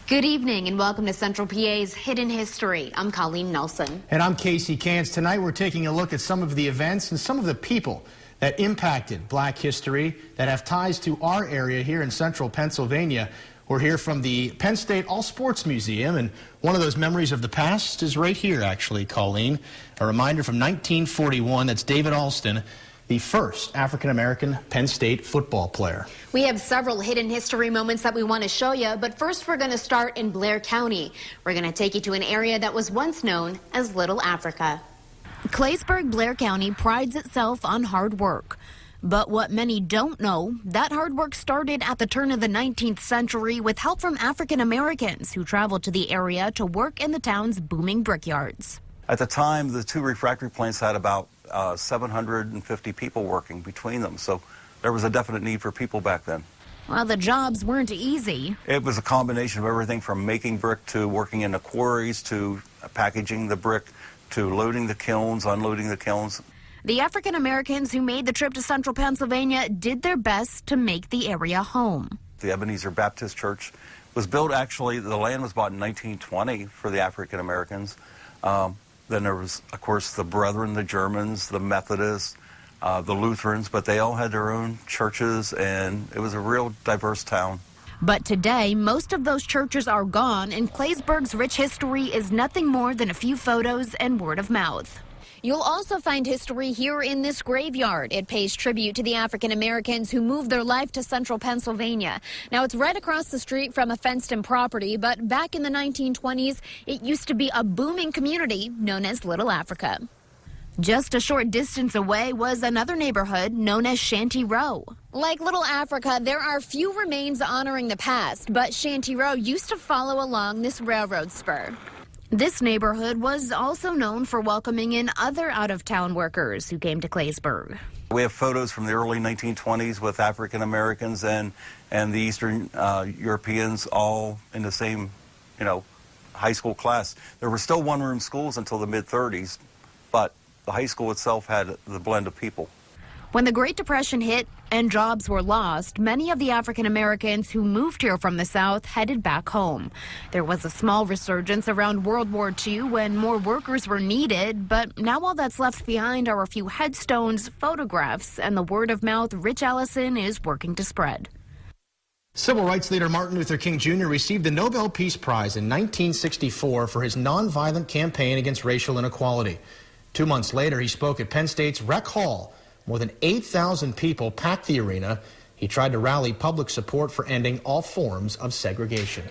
Good evening and welcome to Central PA's Hidden History. I'm Colleen Nelson. And I'm Casey Cantz. Tonight we're taking a look at some of the events and some of the people that impacted Black history that have ties to our area here in central Pennsylvania. We're here from the Penn State All Sports Museum, and one of those memories of the past is right here, actually, Colleen. A reminder from 1941, that's David Alston, the first African-American Penn State football player. We have several hidden history moments that we want to show you, but first we're going to start in Blair County. We're going to take you to an area that was once known as Little Africa. Claysburg, Blair County prides itself on hard work. But what many don't know, that hard work started at the turn of the 19th century with help from African Americans who traveled to the area to work in the town's booming brickyards. At the time, the two refractory plants had about 750 people working between them, so there was a definite need for people back then. Well, the jobs weren't easy. It was a combination of everything from making brick to working in the quarries to packaging the brick to loading the kilns, unloading the kilns. The African Americans who made the trip to central Pennsylvania did their best to make the area home. The Ebenezer Baptist Church was built, actually, the land was bought in 1920 for the African Americans. Then there was, of course, the Brethren, the Germans, the Methodists, the Lutherans, but they all had their own churches, and it was a real diverse town. But today, most of those churches are gone, and Claysburg's rich history is nothing more than a few photos and word of mouth. You'll also find history here in this graveyard. It pays tribute to the African Americans who moved their life to central Pennsylvania. Now, it's right across the street from a fenced-in property, but back in the 1920s, it used to be a booming community known as Little Africa. Just a short distance away was another neighborhood known as Shanty Row. Like Little Africa, there are few remains honoring the past, but Shanty Row used to follow along this railroad spur. This neighborhood was also known for welcoming in other out-of-town workers who came to Claysburg. We have photos from the early 1920s with African Americans and the Eastern Europeans all in the same, high school class. There were still one-room schools until the mid-30s, but the high school itself had the blend of people. When the Great Depression hit and jobs were lost, many of the African Americans who moved here from the South headed back home. There was a small resurgence around World War II when more workers were needed, but now all that's left behind are a few headstones, photographs, and the word of mouth Rich Ellison is working to spread. Civil rights leader Martin Luther King Jr. received the Nobel Peace Prize in 1964 for his nonviolent campaign against racial inequality. 2 months later, he spoke at Penn State's Rec Hall. More than 8,000 people packed the arena. He tried to rally public support for ending all forms of segregation.